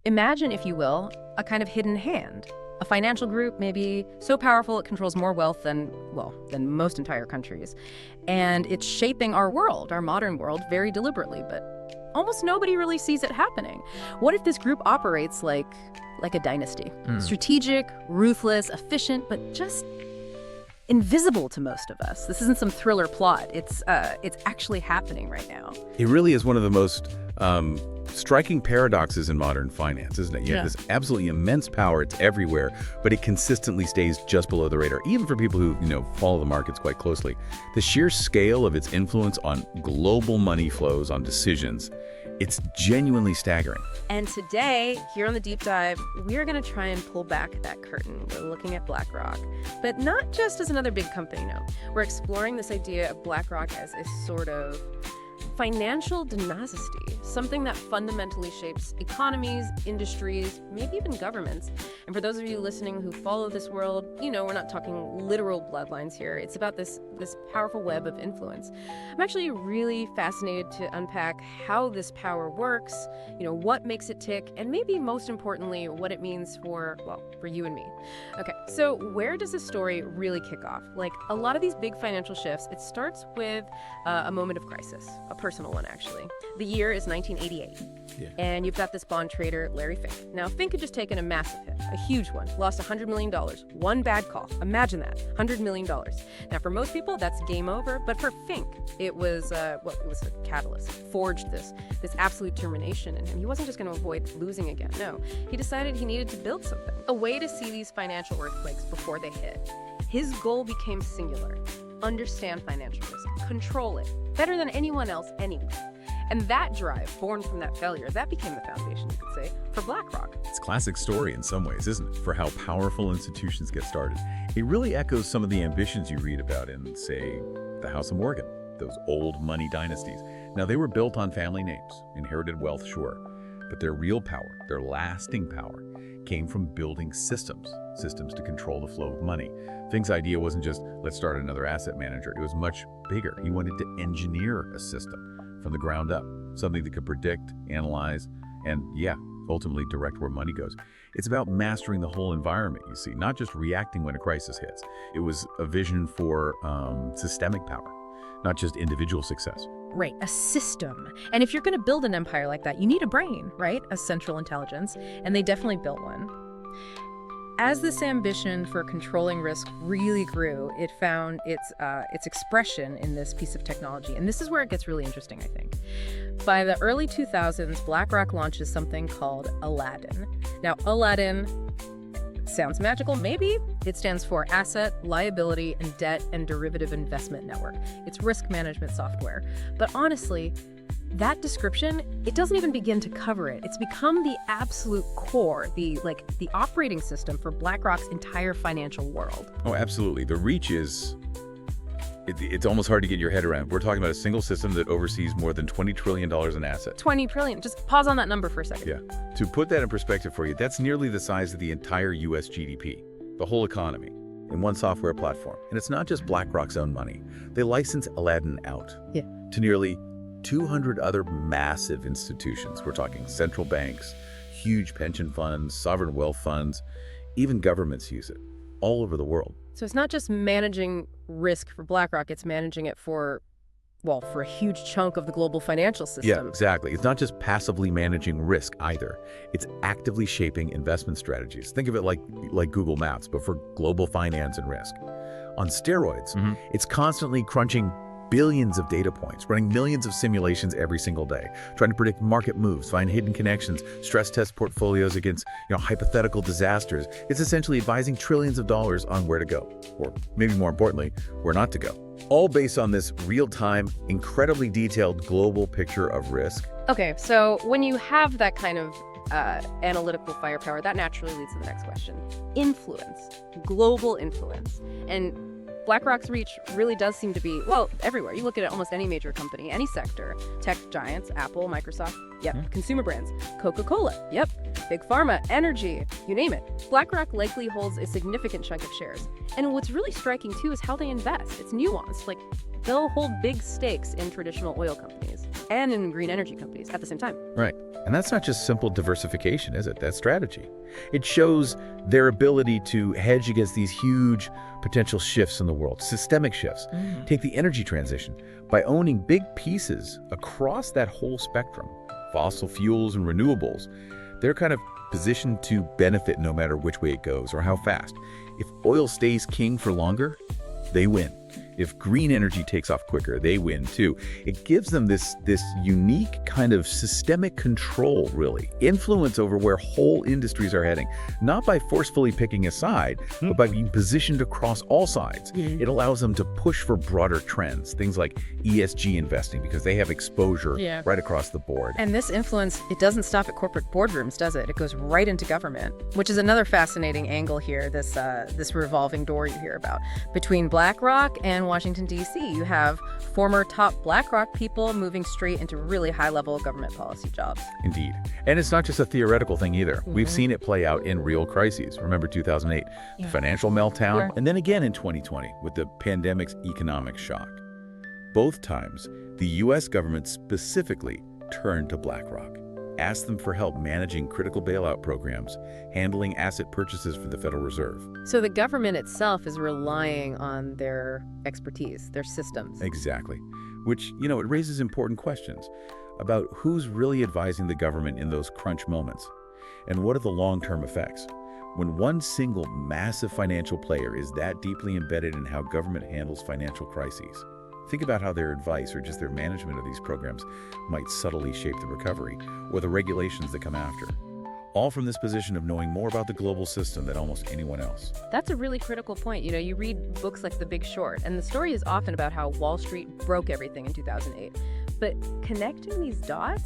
Imagine, if you will, a kind of hidden hand. A financial group maybe so powerful it controls more wealth than, well, than most entire countries. And it's shaping our world, our modern world, very deliberately, but almost nobody really sees it happening. What if this group operates like a dynasty? Strategic, ruthless, efficient, but just invisible to most of us. This isn't some thriller plot. It's actually happening right now. It really is one of the most striking paradoxes in modern finance, isn't it? You have this absolutely immense power. It's everywhere, but it consistently stays just below the radar, even for people who, follow the markets quite closely. The sheer scale of its influence on global money flows, on decisions, it's genuinely staggering. And today, here on the Deep Dive, we're going to try and pull back that curtain. We're looking at BlackRock, but not just as another big company, no. We're exploring this idea of BlackRock as a sort of financial dynasty, something that fundamentally shapes economies, industries, maybe even governments. And for those of you listening who follow this world, we're not talking literal bloodlines here. It's about this powerful web of influence. I'm actually really fascinated to unpack how this power works, what makes it tick, and maybe most importantly, what it means for you and me. Okay, so where does this story really kick off? Like a lot of these big financial shifts, it starts with a moment of crisis, a personal one, actually. The year is 1988. And you've got this bond trader, Larry Fink. Now, Fink had just taken a massive hit, a huge one, lost $100 million. One bad call. Imagine that, $100 million. Now, for most people, that's game over. But for Fink, it was it was a catalyst. It forged this absolute determination in him. He wasn't just going to avoid losing again. No, he decided he needed to build something, a way to see these financial earthquakes before they hit. His goal became singular: understand financial risk, control it, better than anyone else anywhere. And that drive, born from that failure, that became the foundation, you could say, for BlackRock. It's a classic story in some ways, isn't it, for how powerful institutions get started. It really echoes some of the ambitions you read about in, say, the House of Morgan, those old money dynasties. Now, they were built on family names, inherited wealth, sure, but their real power, their lasting power, came from building systems to control the flow of money. Fink's idea wasn't just, let's start another asset manager. It was much bigger. He wanted to engineer a system from the ground up, something that could predict, analyze, and ultimately direct where money goes. It's about mastering the whole environment, you see, not just reacting when a crisis hits. It was a vision for systemic power, not just individual success. Right, a system. And if you're going to build an empire like that, you need a brain, right? A central intelligence. And they definitely built one. As this ambition for controlling risk really grew, it found its expression in this piece of technology. And this is where it gets really interesting, I think. By the early 2000s, BlackRock launches something called Aladdin. Now, Aladdin sounds magical, maybe. It stands for Asset, Liability, and Debt and Derivative Investment Network. It's risk management software. But honestly, that description, it doesn't even begin to cover it. It's become the absolute core, the operating system for BlackRock's entire financial world. Oh, absolutely. The reach is, it's almost hard to get your head around. We're talking about a single system that oversees more than $20 trillion in assets. 20 trillion. Just pause on that number for a second. Yeah. To put that in perspective for you, that's nearly the size of the entire US GDP, the whole economy, in one software platform. And it's not just BlackRock's own money. They license Aladdin out to nearly 200 other massive institutions. We're talking central banks, huge pension funds, sovereign wealth funds, even governments use it all over the world. So it's not just managing risk for BlackRock, it's managing it for a huge chunk of the global financial system. Yeah, exactly. It's not just passively managing risk either. It's actively shaping investment strategies. Think of it like Google Maps, but for global finance and risk. On steroids, it's constantly crunching billions of data points, running millions of simulations every single day, trying to predict market moves, find hidden connections, stress test portfolios against hypothetical disasters. It's essentially advising trillions of dollars on where to go, or maybe more importantly, where not to go. All based on this real-time, incredibly detailed global picture of risk. Okay, so when you have that kind of analytical firepower, that naturally leads to the next question. Influence, global influence. And BlackRock's reach really does seem to be, everywhere. You look at almost any major company, any sector. Tech giants, Apple, Microsoft, Consumer brands, Coca-Cola, Big Pharma, energy, you name it. BlackRock likely holds a significant chunk of shares. And what's really striking, too, is how they invest. It's nuanced. They'll hold big stakes in traditional oil companies. and in green energy companies at the same time. Right. And that's not just simple diversification, is it? That's strategy. It shows their ability to hedge against these huge potential shifts in the world, systemic shifts. Take the energy transition. By owning big pieces across that whole spectrum, fossil fuels and renewables, they're kind of positioned to benefit no matter which way it goes or how fast. If oil stays king for longer, they win. If green energy takes off quicker, they win too. It gives them this unique kind of systemic control, really, influence over where whole industries are heading, not by forcefully picking a side, but by being positioned across all sides. It allows them to push for broader trends, things like ESG investing, because they have exposure right across the board. And this influence, it doesn't stop at corporate boardrooms, does it? It goes right into government, which is another fascinating angle here, this revolving door you hear about. Between BlackRock and Washington, D.C., you have former top BlackRock people moving straight into really high-level government policy jobs. Indeed. And it's not just a theoretical thing either. We've seen it play out in real crises. Remember 2008, the financial meltdown, and then again in 2020 with the pandemic's economic shock. Both times, the U.S. government specifically turned to BlackRock, asked them for help managing critical bailout programs, handling asset purchases for the Federal Reserve. So the government itself is relying on their expertise, their systems. Exactly. Which, it raises important questions about who's really advising the government in those crunch moments, and what are the long-term effects. When one single massive financial player is that deeply embedded in how government handles financial crises, think about how their advice or just their management of these programs might subtly shape the recovery or the regulations that come after. All from this position of knowing more about the global system than almost anyone else. That's a really critical point. You read books like The Big Short, and the story is often about how Wall Street broke everything in 2008. But connecting these dots,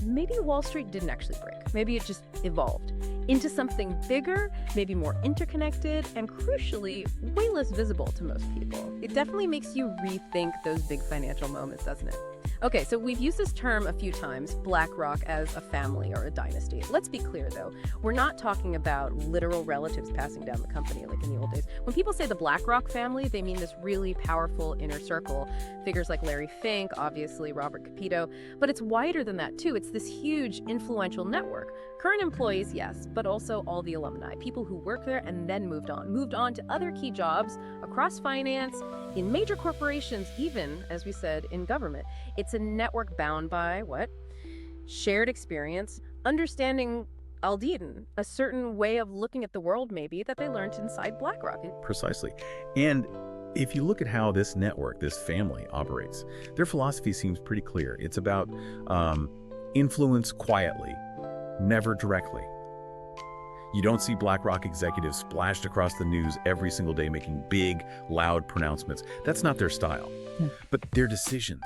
maybe Wall Street didn't actually break. Maybe it just evolved into something bigger, maybe more interconnected, and crucially, way less visible to most people. It definitely makes you rethink those big financial moments, doesn't it? Okay, so we've used this term a few times, BlackRock, as a family or a dynasty. Let's be clear, though. We're not talking about literal relatives passing down the company like in the old days. When people say the BlackRock family, they mean this really powerful inner circle. Figures like Larry Fink, obviously Robert Capito. But it's wider than that, too. It's this huge, influential network. Current employees, yes, but also all the alumni, people who worked there and then moved on to other key jobs across finance, in major corporations, even, as we said, in government. It's a network bound by what? Shared experience, understanding Aldean, a certain way of looking at the world, maybe, that they learned inside BlackRock. Precisely. And if you look at how this network, this family operates, their philosophy seems pretty clear. It's about influence quietly, never directly. You don't see BlackRock executives splashed across the news every single day making big, loud pronouncements. That's not their style. But their decisions,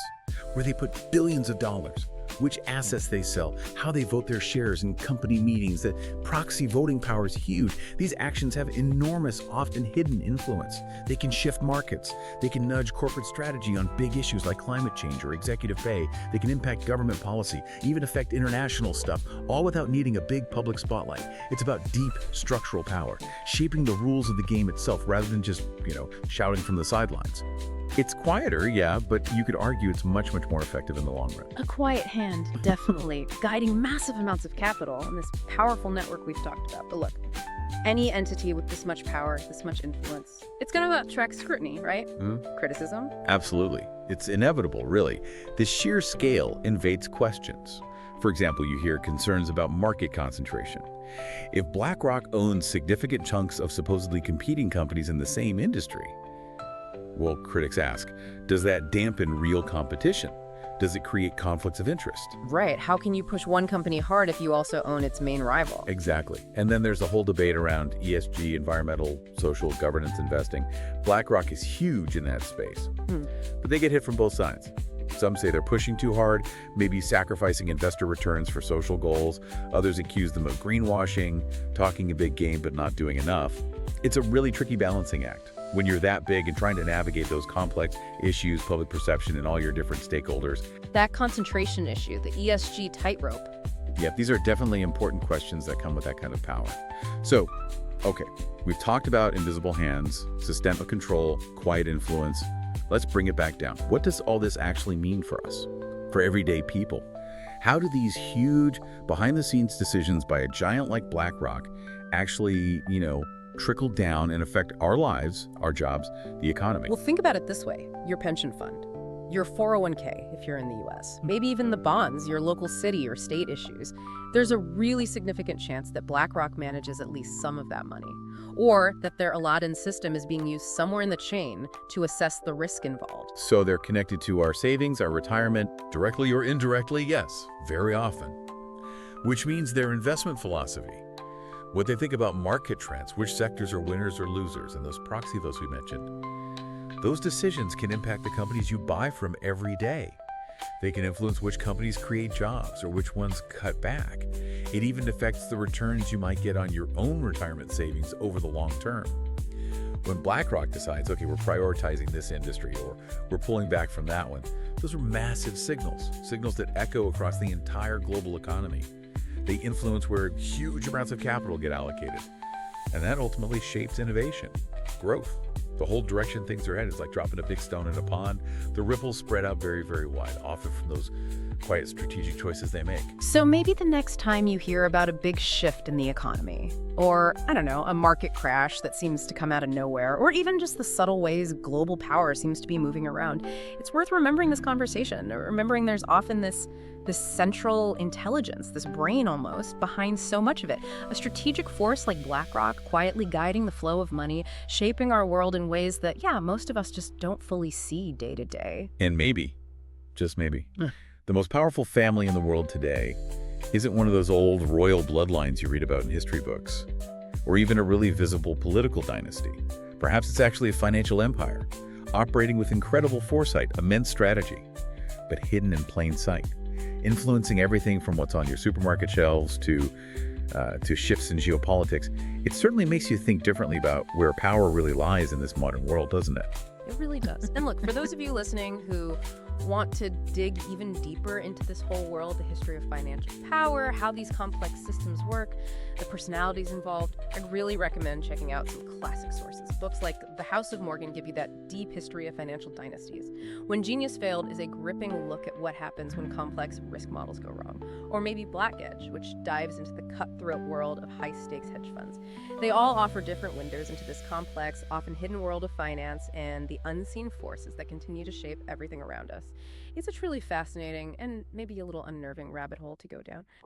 where they put billions of dollars, which assets they sell, how they vote their shares in company meetings, that proxy voting power is huge. These actions have enormous, often hidden influence. They can shift markets. They can nudge corporate strategy on big issues like climate change or executive pay. They can impact government policy, even affect international stuff, all without needing a big public spotlight. It's about deep structural power, shaping the rules of the game itself rather than just, shouting from the sidelines. It's quieter, yeah, but you could argue it's much, much more effective in the long run. A quiet hand, definitely, guiding massive amounts of capital in this powerful network we've talked about. But look, any entity with this much power, this much influence, it's going to attract scrutiny, right? Criticism? Absolutely. It's inevitable, really. The sheer scale invades questions. For example, you hear concerns about market concentration. If BlackRock owns significant chunks of supposedly competing companies in the same industry, well, critics ask, does that dampen real competition? Does it create conflicts of interest? Right. How can you push one company hard if you also own its main rival? Exactly. And then there's a whole debate around ESG, environmental, social, governance investing. BlackRock is huge in that space. But they get hit from both sides. Some say they're pushing too hard, maybe sacrificing investor returns for social goals. Others accuse them of greenwashing, talking a big game but not doing enough. It's a really tricky balancing act when you're that big and trying to navigate those complex issues, public perception, and all your different stakeholders. That concentration issue, the ESG tightrope. Yeah, these are definitely important questions that come with that kind of power. So, okay, we've talked about invisible hands, systemic control, quiet influence. Let's bring it back down. What does all this actually mean for us? for everyday people. How do these huge behind-the-scenes decisions by a giant like BlackRock actually, trickle down and affect our lives, our jobs, the economy? Well, think about it this way. Your pension fund, your 401k if you're in the US, maybe even the bonds your local city or state issues. There's a really significant chance that BlackRock manages at least some of that money, or that their Aladdin system is being used somewhere in the chain to assess the risk involved. So they're connected to our savings, our retirement, directly or indirectly, yes, very often. Which means their investment philosophy, what they think about market trends, which sectors are winners or losers, and those proxy votes we mentioned. Those decisions can impact the companies you buy from every day. They can influence which companies create jobs or which ones cut back. It even affects the returns you might get on your own retirement savings over the long term. When BlackRock decides, okay, we're prioritizing this industry or we're pulling back from that one, those are massive signals that echo across the entire global economy. They influence where huge amounts of capital get allocated. And that ultimately shapes innovation, growth. The whole direction things are headed is like dropping a big stone in a pond. The ripples spread out very, very wide, often from those quiet strategic choices they make. So maybe the next time you hear about a big shift in the economy, or, I don't know, a market crash that seems to come out of nowhere, or even just the subtle ways global power seems to be moving around, it's worth remembering this conversation, remembering there's often this central intelligence, this brain almost, behind so much of it. A strategic force like BlackRock quietly guiding the flow of money, shaping our world in ways that, most of us just don't fully see day to day. And maybe, just maybe, the most powerful family in the world today isn't one of those old royal bloodlines you read about in history books, or even a really visible political dynasty. Perhaps it's actually a financial empire, operating with incredible foresight, immense strategy, but hidden in plain sight, influencing everything from what's on your supermarket shelves to shifts in geopolitics. It certainly makes you think differently about where power really lies in this modern world, doesn't it? It really does. And look, for those of you listening who want to dig even deeper into this whole world, the history of financial power, how these complex systems work, the personalities involved, I'd really recommend checking out some classic sources. Books like The House of Morgan give you that deep history of financial dynasties. When Genius Failed is a gripping look at what happens when complex risk models go wrong. Or maybe Black Edge, which dives into the cutthroat world of high-stakes hedge funds. They all offer different windows into this complex, often hidden world of finance and the unseen forces that continue to shape everything around us. It's a truly fascinating and maybe a little unnerving rabbit hole to go down.